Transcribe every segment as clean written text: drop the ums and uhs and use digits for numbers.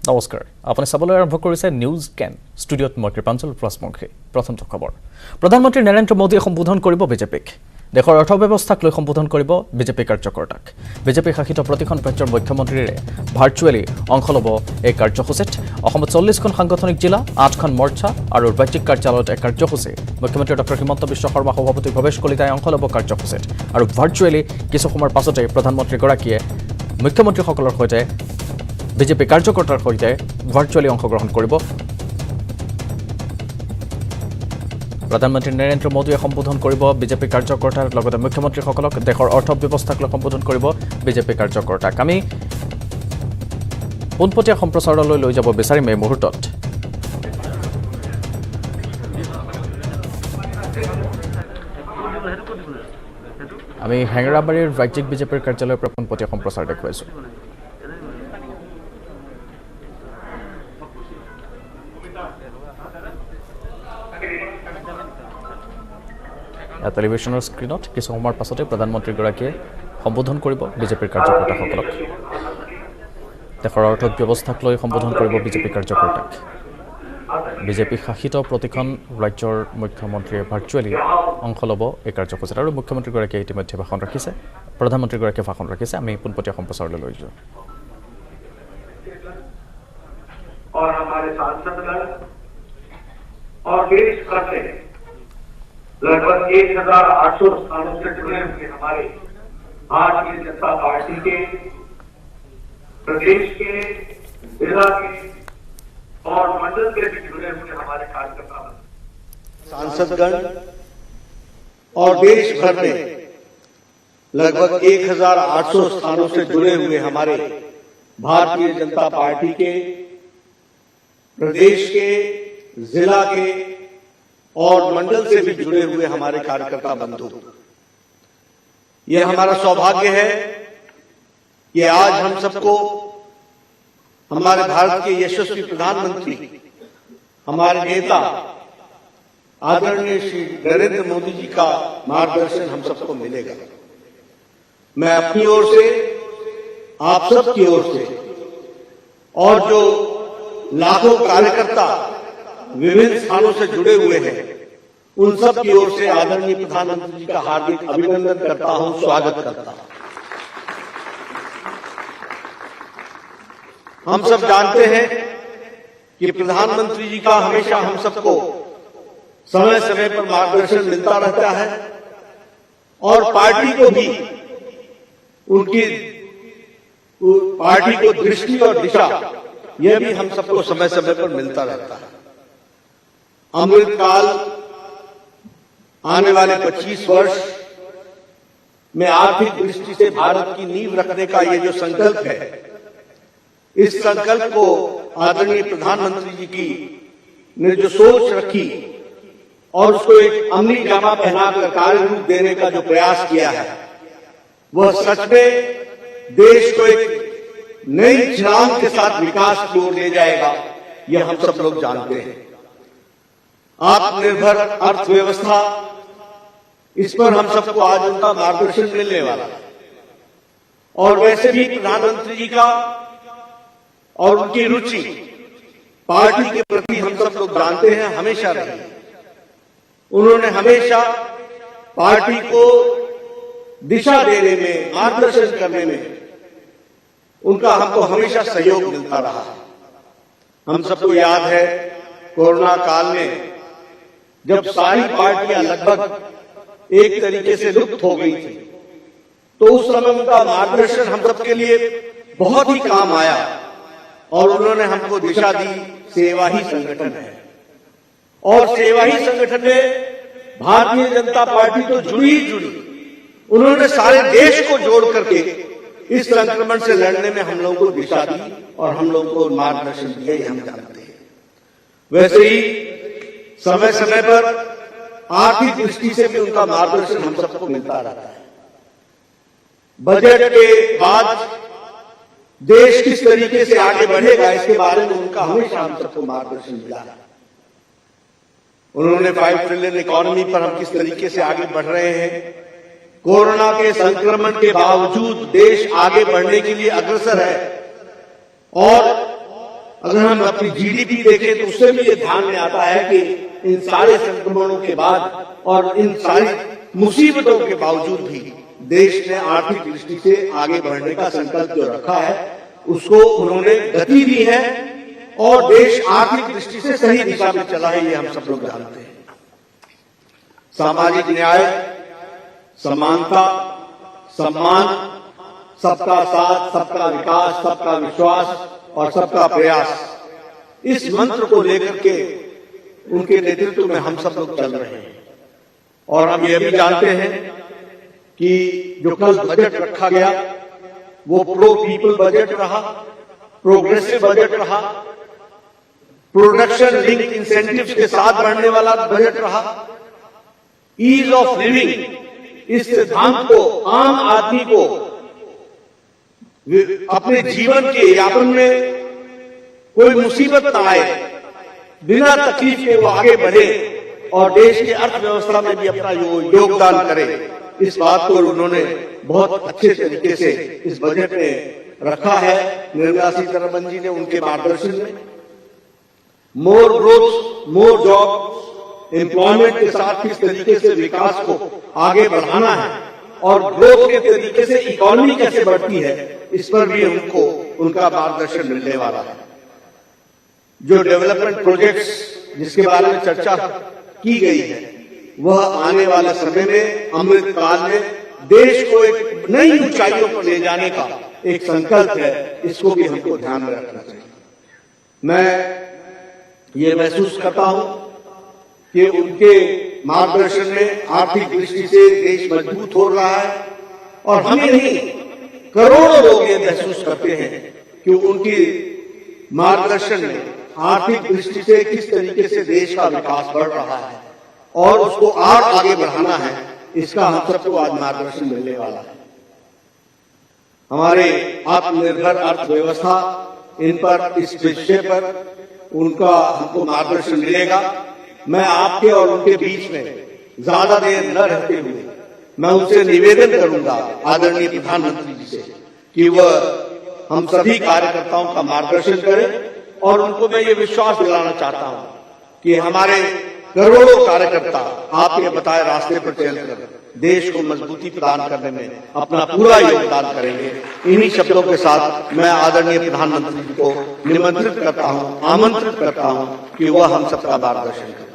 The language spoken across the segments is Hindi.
নমস্কাৰ আপুনি চাবলৈ আৰম্ভ কৰিছে নিউজ কেন ষ্টুডিঅ'ত মই কৃপাঞ্চল প্ৰশ্নমুখী প্ৰথম খবৰ প্ৰধানমন্ত্ৰী নৰেন্দ্ৰ মোদীয়ে সম্বোধন কৰিব বিজেপিক দেশৰ অৰ্থব্যৱস্থাক লৈ সম্বোধন কৰিব বিজেপি কাৰ্যকৰ্তাক বিজেপি শাসিত প্ৰতিখন ৰাজ্যৰ মুখ্যমন্ত্ৰীৰে ভাৰ্চুৱেলি অংশ ল'ব এই কাৰ্যসূচীত অসমত 40খন সাংগঠনিক জিলা 8খন মৰ্চা আৰু ৰাজ্যিক কাৰ্যালয়ত এক কাৰ্যসূচী মুখ্যমন্ত্ৰী ডক্টৰ হিমন্ত বিশ্ব শৰ্মা সভাপতি ভৱেশ কলিতাই অংশ ল'ব কাৰ্যসূচীত আৰু ভাৰ্চুৱেলি কিছু সময়ৰ পাছতে প্ৰধানমন্ত্ৰীগৰাকীয়ে মুখ্যমন্ত্ৰীসকলৰ সৈতে বিজেপি কাৰ্যকৰ্তাৰ সৈতে ভাৰ্চুৱেলি অংশগ্ৰহণ কৰিব প্ৰধানমন্ত্ৰী নৰেন্দ্ৰ মোদীয়ে সম্বোধন কৰিব বিজেপি কাৰ্যকৰ্তাৰ লগতে মুখ্যমন্ত্ৰীসকলক দেশৰ অৰ্থব্যৱস্থাক লৈ সম্বোধন কৰিব বিজেপি কাৰ্যকৰ্তাক আমি পোনপটীয়া সম্প্ৰচাৰলৈ লৈ যাব বিচাৰিম এই মুহূৰ্তত আমি হেঙেৰাবাৰীৰ ৰাজ্যিক বিজেপিৰ কাৰ্যালয়ৰ পৰা পোনপটীয়া সম্প্ৰচাৰ দেখুৱাইছোঁ টেলিভিছনৰ স্ক্ৰীনত কিছু সময়ৰ পাছতে প্ৰধানমন্ত্ৰীগৰাকীয়ে সম্বোধন কৰিব বিজেপিৰ কাৰ্যকৰ্তাসকলক দেশৰ অৰ্থ ব্যৱস্থাক লৈ সম্বোধন কৰিব বিজেপি কাৰ্যকৰ্তাক বিজেপি শাসিত প্ৰতিখন ৰাজ্যৰ মুখ্যমন্ত্ৰীয়ে ভাৰ্চুৱেলি অংশ ল'ব এই কাৰ্যসূচীত আৰু মুখ্যমন্ত্ৰীগৰাকীয়ে ইতিমধ্যে ভাষণ ৰাখিছে প্ৰধানমন্ত্ৰীগৰাকীয়ে ভাষণ ৰাখিছে আমি পোনপটীয়া সম্প্ৰচাৰলৈ লৈ যাওঁ और हमारे सांसदगण और देश भर से लगभग 1800 स्थानों से जुड़े हुए हमारे भारतीय जनता पार्टी के प्रदेश के जिला के और मंडल से भी जुड़े हुए हमारे कार्यकर्ता सांसदगण और देश भर में लगभग 1800 स्थानों से जुड़े हुए हमारे भारतीय जनता पार्टी के प्रदेश के जिला के और मंडल से भी जुड़े हुए हमारे कार्यकर्ता बंधु ये हमारा सौभाग्य है कि आज हम सबको हमारे भारत के यशस्वी प्रधानमंत्री हमारे नेता आदरणीय श्री नरेंद्र मोदी जी का मार्गदर्शन हम सबको मिलेगा मैं अपनी ओर से आप सबकी ओर से और जो लाखों कार्यकर्ता विभिन्न स्थानों से जुड़े हुए हैं उन सब की ओर से आदरणीय प्रधानमंत्री जी का हार्दिक अभिनंदन करता हूं स्वागत करता हूं हम सब जानते हैं कि प्रधानमंत्री जी का हमेशा हम सबको समय समय पर मार्गदर्शन मिलता रहता है और पार्टी को भी उनकी पार्टी को दृष्टि और दिशा यह भी हम सबको समय समय पर मिलता रहता है अमृत काल आने वाले 25 वर्ष में आर्थिक दृष्टि से भारत की नींव रखने का ये जो संकल्प है इस संकल्प को आदरणीय प्रधानमंत्री जी की ने जो सोच रखी और उसको एक अमली जामा पहनाकर कार्य रूप देने का जो प्रयास किया है वह सच में देश को एक नई छलांग के साथ विकास की ओर ले जाएगा यह हम सब लोग जानते हैं आत्मनिर्भर अर्थव्यवस्था इस पर हम सबको आज उनका मार्गदर्शन मिलने वाला है और वैसे भी प्रधानमंत्री जी का और उनकी रुचि पार्टी के प्रति हम सब लोग जानते हैं हमेशा रही उन्होंने हमेशा पार्टी को दिशा देने में मार्गदर्शन करने में उनका हमको हमेशा सहयोग मिलता रहा हम सबको याद है कोरोना काल में जब सारी पार्टियां लगभग एक तरीके से लुप्त हो गई थी तो उस समय उनका मार्गदर्शन हम सबके लिए बहुत ही काम आया और उन्होंने हमको दिशा दी सेवा ही संगठन है और सेवा ही संगठन में भारतीय जनता पार्टी तो जुड़ी उन्होंने सारे देश को जोड़ करके इस संक्रमण से लड़ने में हम लोगों को दिशा दी और हम लोगों को मार्गदर्शन दिया ही हम जानते हैं वैसे ही समय समय पर आर्थिक दृष्टि से भी उनका मार्गदर्शन हम सबको मिलता रहता है बजट के बाद देश किस तरीके से आगे बढ़ेगा इसके बारे में उनका हमेशा हम सबको मार्गदर्शन मिला उन्होंने 5 ट्रिलियन इकोनॉमी पर हम किस तरीके से आगे बढ़ रहे हैं कोरोना के संक्रमण के बावजूद देश आगे बढ़ने के लिए अग्रसर है और अगर हम अपनी जीडीपी देखें तो उससे भी ये ध्यान में आता है कि इन सारे संक्रमणों के बाद और इन सारी मुसीबतों के बावजूद भी देश ने आर्थिक दृष्टि से आगे बढ़ने का संकल्प जो रखा है उसको उन्होंने गति दी है और देश आर्थिक दृष्टि से सही दिशा में चला है, ये हम सब लोग जानते हैं। सामाजिक न्याय, समानता, सम्मान, सबका साथ, सबका विकास, सबका विश्वास और सबका प्रयास, इस मंत्र को लेकर के उनके नेतृत्व में हम सब लोग चल रहे हैं। और हम ये भी जानते हैं कि जो कल बजट रखा गया वो प्रो पीपल बजट रहा, प्रोग्रेसिव बजट रहा, प्रोडक्शन लिंक इंसेंटिव्स के साथ बढ़ने वाला बजट रहा, ईज ऑफ लिविंग, इस सिद्धांत को आम आदमी को अपने जीवन के यापन में कोई मुसीबत ना आए, बिना तकलीफ के वो आगे बढ़े और देश की अर्थव्यवस्था में भी अपना योगदान करे, इस बात को उन्होंने बहुत अच्छे तरीके से इस बजट में रखा है। निर्मला सीतारमण जी ने उनके मार्गदर्शन में मोर ग्रोथ, मोर जॉब, एम्प्लॉयमेंट के साथ किस तरीके से विकास को आगे बढ़ाना है और ग्रोथ के तरीके से इकोनॉमी कैसे बढ़ती है, इस पर भी उनको उनका मार्गदर्शन मिलने वाला है। जो डेवलपमेंट प्रोजेक्ट्स जिसके बारे में चर्चा की गई है वह आने वाले समय में, अमृत काल में देश को एक नई ऊंचाइयों पर ले जाने का एक संकल्प है, इसको भी हमको ध्यान में रखना चाहिए। मैं ये महसूस करता हूं कि उनके मार्गदर्शन में आर्थिक दृष्टि से देश मजबूत हो रहा है और हम नहीं, करोड़ों लोग ये महसूस करते हैं कि उनकी मार्गदर्शन में आर्थिक दृष्टि से किस तरीके से देश का विकास बढ़ रहा है और उसको और आगे बढ़ाना है, इसका हम सबको आज मार्गदर्शन मिलने वाला है। हमारे आत्मनिर्भर अर्थव्यवस्था, इन पर, इस विषय पर उनका हमको मार्गदर्शन मिलेगा। मैं आपके और उनके बीच में ज्यादा देर न रहते हुए मैं उनसे निवेदन करूंगा आदरणीय प्रधानमंत्री जी से कि वह हम सभी कार्यकर्ताओं का मार्गदर्शन करें और उनको मैं ये विश्वास दिलाना चाहता हूं कि हमारे करोड़ों कार्यकर्ता आपके बताए रास्ते पर चलकर देश को मजबूती प्रदान करने में अपना पूरा योगदान करेंगे। इन्हीं शब्दों के साथ मैं आदरणीय प्रधानमंत्री जी को निमंत्रित करता हूं, आमंत्रित करता हूं कि वह हम सबका मार्गदर्शन करें।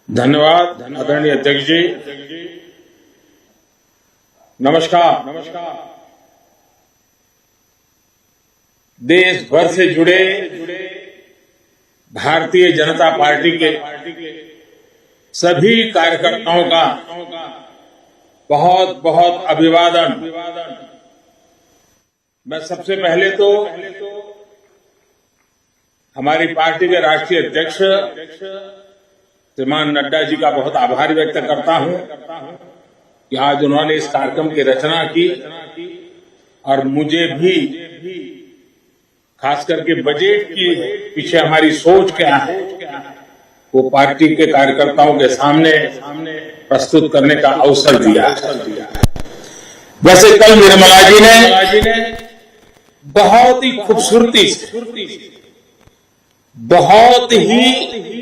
धन्यवाद आदरणीय अध्यक्ष जी। नमस्कार। देश भर से जुड़े भारतीय जनता पार्टी के सभी कार्यकर्ताओं का बहुत बहुत अभिवादन। मैं सबसे पहले तो हमारी पार्टी के राष्ट्रीय अध्यक्ष श्रीमान नड्डा जी का बहुत आभार व्यक्त करता हूं कि आज उन्होंने इस कार्यक्रम की रचना की और मुझे भी खास करके बजट के पीछे हमारी सोच क्या है वो पार्टी के कार्यकर्ताओं के सामने प्रस्तुत करने का अवसर दिया। वैसे कल निर्मला जी ने बहुत ही खूबसूरती से, बहुत ही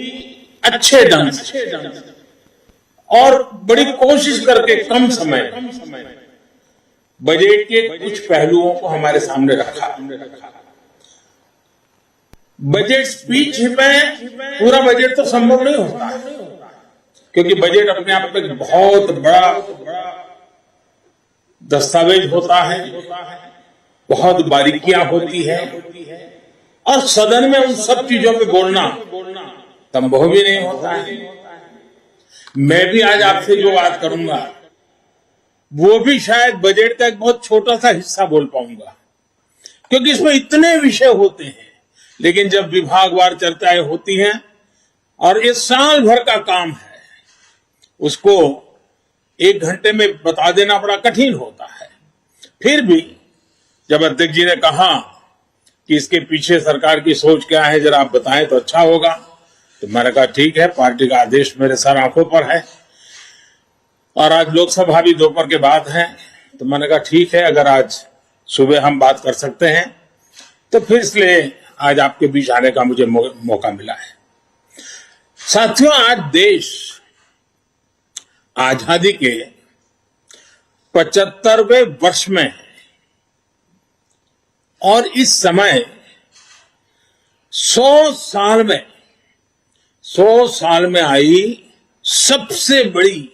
अच्छे ढंग से और बड़ी कोशिश करके कम समय बजट के कुछ पहलुओं को हमारे सामने रखा। बजट स्पीच में पूरा बजट तो संभव नहीं होता क्योंकि बजट अपने आप में एक बहुत बड़ा दस्तावेज होता है, बहुत बारीकियां होती है और सदन में उन सब चीजों पे बोलना संभव भी नहीं होता है। मैं भी आज आपसे जो बात करूंगा वो भी शायद बजट का एक बहुत छोटा सा हिस्सा बोल पाऊंगा क्योंकि इसमें इतने विषय होते हैं, लेकिन जब विभागवार चर्चाएं होती हैं और ये साल भर का काम है उसको 1 घंटे में बता देना बड़ा कठिन होता है। फिर भी जब अध्यक्ष जी ने कहा कि इसके पीछे सरकार की सोच क्या है जरा आप बताएं तो अच्छा होगा, तो मैंने कहा ठीक है, पार्टी का आदेश मेरे सर आंखों पर है। और आज लोकसभा भी दोपहर के बाद है, तो मैंने कहा ठीक है, अगर आज सुबह हम बात कर सकते हैं तो फिर इसलिए आज आपके बीच आने का मुझे मौका मिला है। साथियों, आज देश आजादी के 75वें वर्ष में है और इस समय 100 साल में आई सबसे बड़ी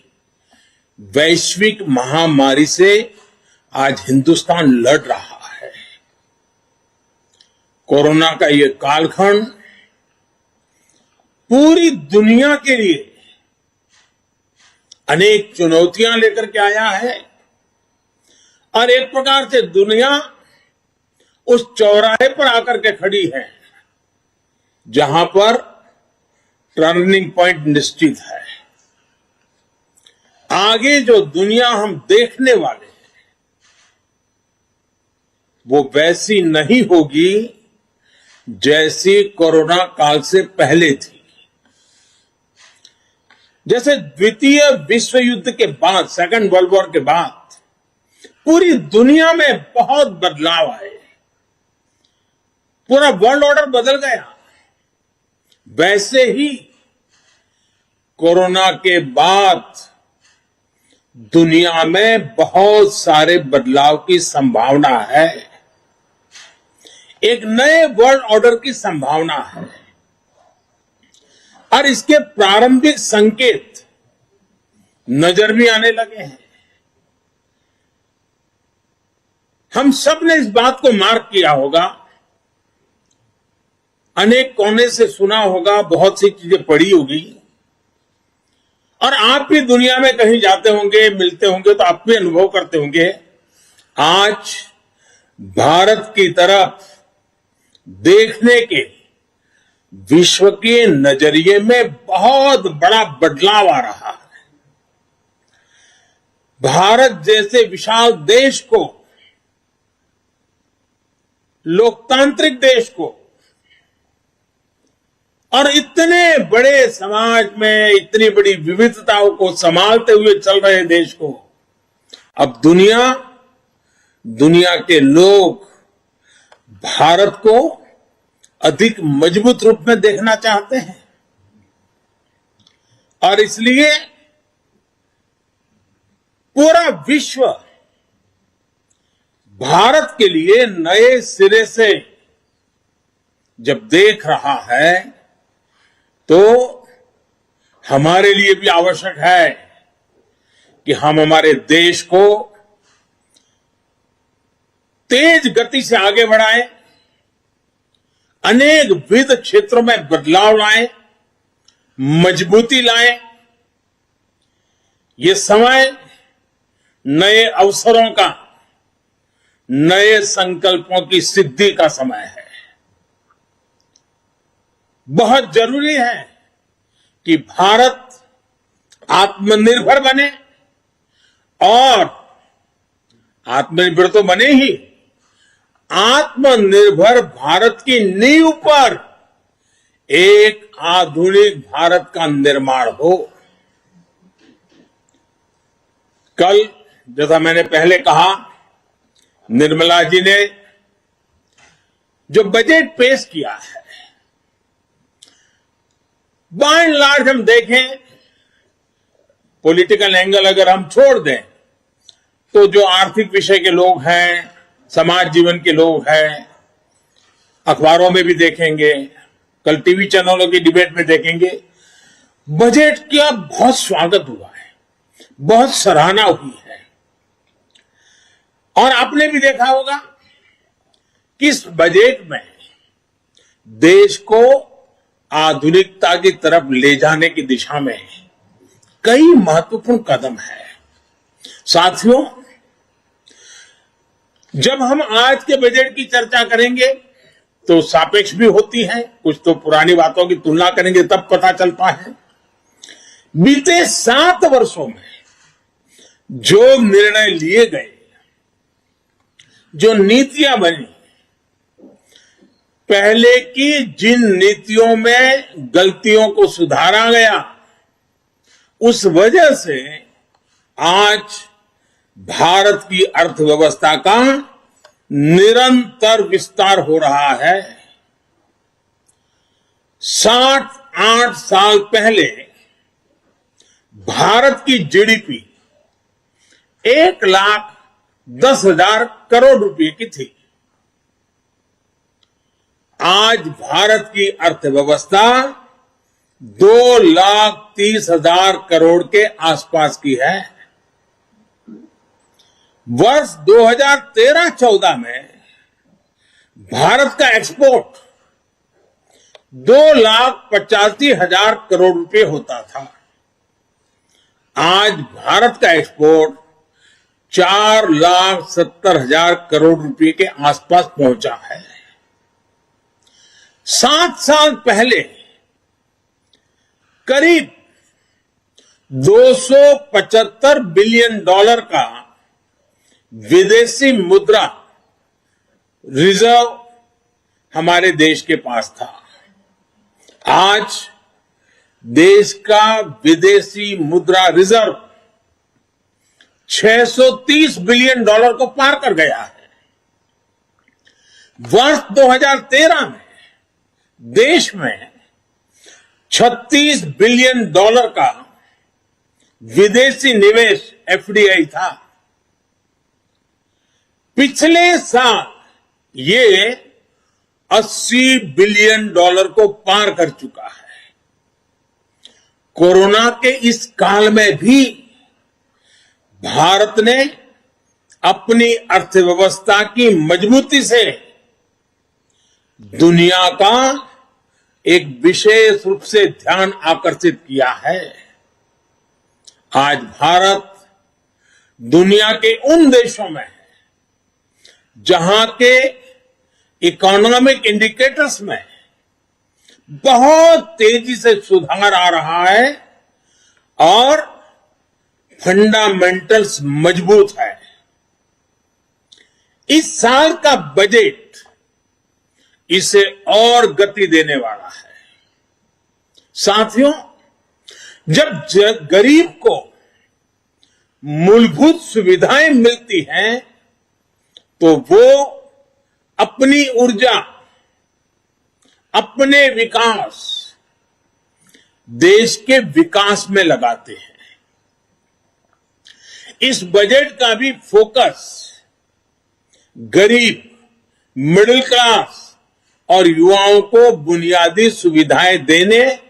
वैश्विक महामारी से आज हिंदुस्तान लड़ रहा है। कोरोना का ये कालखंड पूरी दुनिया के लिए अनेक चुनौतियां लेकर के आया है और एक प्रकार से दुनिया उस चौराहे पर आकर के खड़ी है जहां पर टर्निंग पॉइंट निश्चित है। आगे जो दुनिया हम देखने वाले हैं वो वैसी नहीं होगी जैसी कोरोना काल से पहले थी। जैसे द्वितीय विश्व युद्ध के बाद, सेकंड वर्ल्ड वॉर के बाद पूरी दुनिया में बहुत बदलाव आए, पूरा वर्ल्ड ऑर्डर बदल गया, वैसे ही कोरोना के बाद दुनिया में बहुत सारे बदलाव की संभावना है। एक नए वर्ल्ड ऑर्डर की संभावना है और इसके प्रारंभिक संकेत नजर भी आने लगे हैं। हम सब ने इस बात को मार्क किया होगा, अनेक कोने से सुना होगा, बहुत सी चीजें पढ़ी होगी और आप भी दुनिया में कहीं जाते होंगे, मिलते होंगे तो आप भी अनुभव करते होंगे। आज भारत की तरफ देखने के विश्व के नजरिए में बहुत बड़ा बदलाव आ रहा है। भारत जैसे विशाल देश को, लोकतांत्रिक देश को और इतने बड़े समाज में इतनी बड़ी विविधताओं को संभालते हुए चल रहे देश को अब दुनिया के लोग भारत को अधिक मजबूत रूप में देखना चाहते हैं और इसलिए पूरा विश्व भारत के लिए नए सिरे से जब देख रहा है तो हमारे लिए भी आवश्यक है कि हम हमारे देश को तेज गति से आगे बढ़ाएं, अनेक विविध क्षेत्रों में बदलाव लाएं, मजबूती लाएं। ये समय नए अवसरों का, नए संकल्पों की सिद्धि का समय है। बहुत जरूरी है कि भारत आत्मनिर्भर बने और आत्मनिर्भर तो बने ही, आत्मनिर्भर भारत की नींव पर एक आधुनिक भारत का निर्माण हो। कल जैसा मैंने पहले कहा, निर्मला जी ने जो बजट पेश किया है, बाय एंड लार्ज हम देखें, पॉलिटिकल एंगल अगर हम छोड़ दें तो जो आर्थिक विषय के लोग हैं, समाज जीवन के लोग हैं, अखबारों में भी देखेंगे, कल टीवी चैनलों की डिबेट में देखेंगे, बजट का बहुत स्वागत हुआ है, बहुत सराहना हुई है। और आपने भी देखा होगा कि इस बजट में देश को आधुनिकता की तरफ ले जाने की दिशा में कई महत्वपूर्ण कदम है। साथियों, जब हम आज के बजट की चर्चा करेंगे तो सापेक्ष भी होती है, कुछ तो पुरानी बातों की तुलना करेंगे तब पता चलता है। बीते 7 वर्षों में जो निर्णय लिए गए, जो नीतियां बनी, पहले की जिन नीतियों में गलतियों को सुधारा गया, उस वजह से आज भारत की अर्थव्यवस्था का निरंतर विस्तार हो रहा है। 7-8 साल पहले भारत की जीडीपी 1,10,000 करोड़ रुपए की थी। आज भारत की अर्थव्यवस्था 2,30,000 करोड़ के आसपास की है। वर्ष 2013-14 में भारत का एक्सपोर्ट 2,85,000 करोड़ रुपए होता था। आज भारत का एक्सपोर्ट 4,70,000 करोड़ रुपए के आसपास पहुंचा है। 7 साल पहले करीब $275 बिलियन का विदेशी मुद्रा रिजर्व हमारे देश के पास था। आज देश का विदेशी मुद्रा रिजर्व $630 बिलियन को पार कर गया है। वर्ष 2013 में देश में $36 बिलियन का विदेशी निवेश एफडीआई था। पिछले साल ये $80 बिलियन को पार कर चुका है। कोरोना के इस काल में भी भारत ने अपनी अर्थव्यवस्था की मजबूती से दुनिया का एक विशेष रूप से ध्यान आकर्षित किया है। आज भारत दुनिया के उन देशों में है जहां के इकोनॉमिक इंडिकेटर्स में बहुत तेजी से सुधार आ रहा है और फंडामेंटल्स मजबूत है। इस साल का बजट इसे और गति देने वाला है। साथियों, जब गरीब को मूलभूत सुविधाएं मिलती हैं तो वो अपनी ऊर्जा, अपने विकास, देश के विकास में लगाते हैं। इस बजट का भी फोकस गरीब, मिडिल क्लास और युवाओं को बुनियादी सुविधाएं देने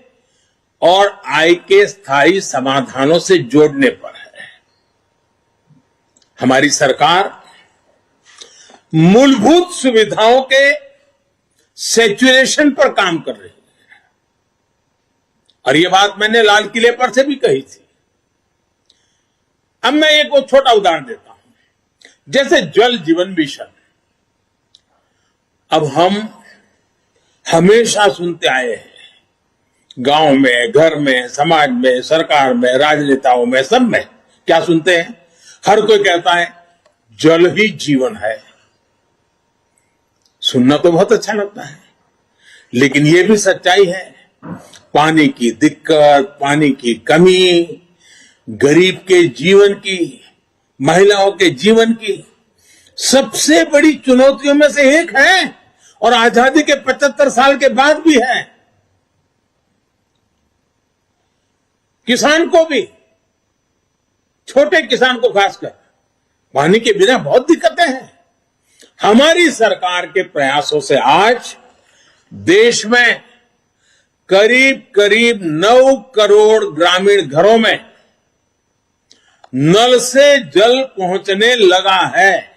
और आय के स्थायी समाधानों से जोड़ने पर है। हमारी सरकार मूलभूत सुविधाओं के सैचुरेशन पर काम कर रही है और ये बात मैंने लाल किले पर से भी कही थी। अब मैं एक छोटा उदाहरण देता हूं, जैसे जल जीवन मिशन। अब हम हमेशा सुनते आए हैं, गांव में, घर में, समाज में, सरकार में, राजनेताओं में, सब में क्या सुनते हैं? हर कोई कहता है जल ही जीवन है। सुनना तो बहुत अच्छा लगता है, लेकिन यह भी सच्चाई है, पानी की दिक्कत, पानी की कमी, गरीब के जीवन की, महिलाओं के जीवन की सबसे बड़ी चुनौतियों में से एक है और आजादी के 75 साल के बाद भी है। किसान को भी, छोटे किसान को खासकर, पानी के बिना बहुत दिक्कतें हैं। हमारी सरकार के प्रयासों से आज देश में करीब करीब 9 करोड़ ग्रामीण घरों में नल से जल पहुंचने लगा है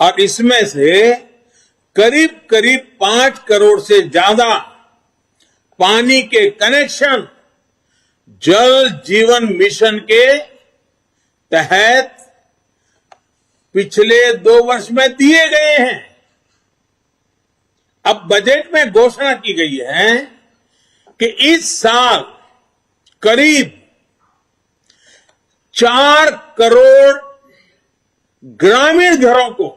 और इसमें से करीब करीब 5 करोड़ से ज्यादा पानी के कनेक्शन जल जीवन मिशन के तहत पिछले 2 वर्ष में दिए गए हैं। अब बजट में घोषणा की गई है कि इस साल करीब 4 करोड़ ग्रामीण घरों को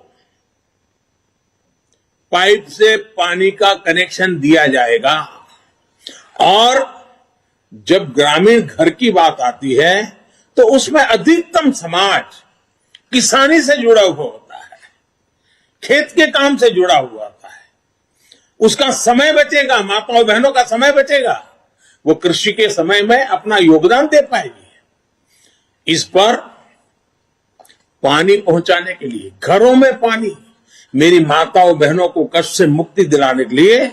पाइप से पानी का कनेक्शन दिया जाएगा। और जब ग्रामीण घर की बात आती है तो उसमें अधिकतम समाज किसानी से जुड़ा हुआ होता है, खेत के काम से जुड़ा हुआ होता है। उसका समय बचेगा, माताओं बहनों का समय बचेगा, वो कृषि के समय में अपना योगदान दे पाएगी। इस पर पानी पहुंचाने के लिए, घरों में पानी, मेरी माताओं बहनों को कष्ट से मुक्ति दिलाने के लिए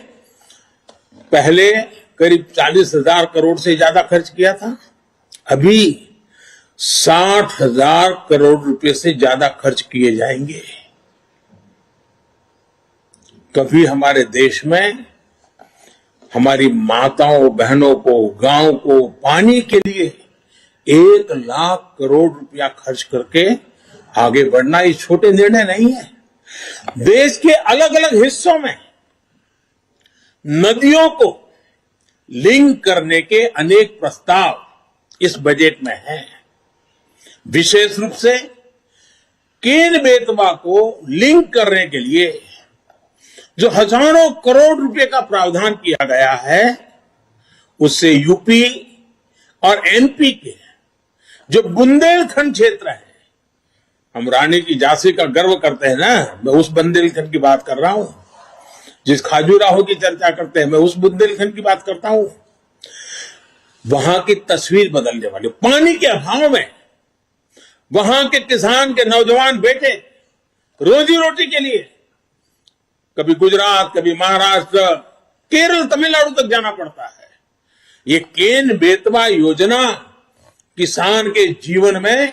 पहले करीब 40,000 करोड़ से ज्यादा खर्च किया था, अभी 60,000 करोड़ रुपए से ज्यादा खर्च किए जाएंगे। कभी हमारे देश में हमारी माताओं बहनों को, गांव को पानी के लिए 1 लाख करोड़ रुपया खर्च करके आगे बढ़ना ये छोटे निर्णय नहीं है। देश के अलग अलग हिस्सों में नदियों को लिंक करने के अनेक प्रस्ताव इस बजट में हैं। विशेष रूप से केन बेतवा को लिंक करने के लिए जो हजारों करोड़ रुपए का प्रावधान किया गया है, उससे यूपी और एमपी के जो बुंदेलखंड क्षेत्र है, हम रानी की झांसी का गर्व करते हैं ना, मैं उस बुंदेलखंड की बात कर रहा हूं। जिस खाजूराहो की चर्चा करते हैं, मैं उस बुंदेलखंड की बात करता हूं। वहां की तस्वीर बदलने वाली, पानी के अभाव में वहां के किसान के नौजवान बेटे रोजी रोटी के लिए कभी गुजरात, कभी महाराष्ट्र, केरल, तमिलनाडु तक जाना पड़ता है। ये केन बेतवा योजना किसान के जीवन में,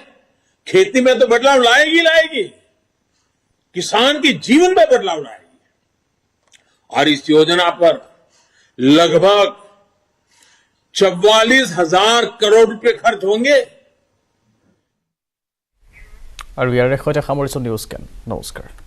खेती में तो बदलाव लाएगी, किसान के जीवन में बदलाव लाएगी। और इस योजना पर लगभग 44,000 करोड़ रुपए खर्च होंगे। और ইয়াৰ শেষতে সামৰিছোঁ নিউজ কেন। নমস্কাৰ।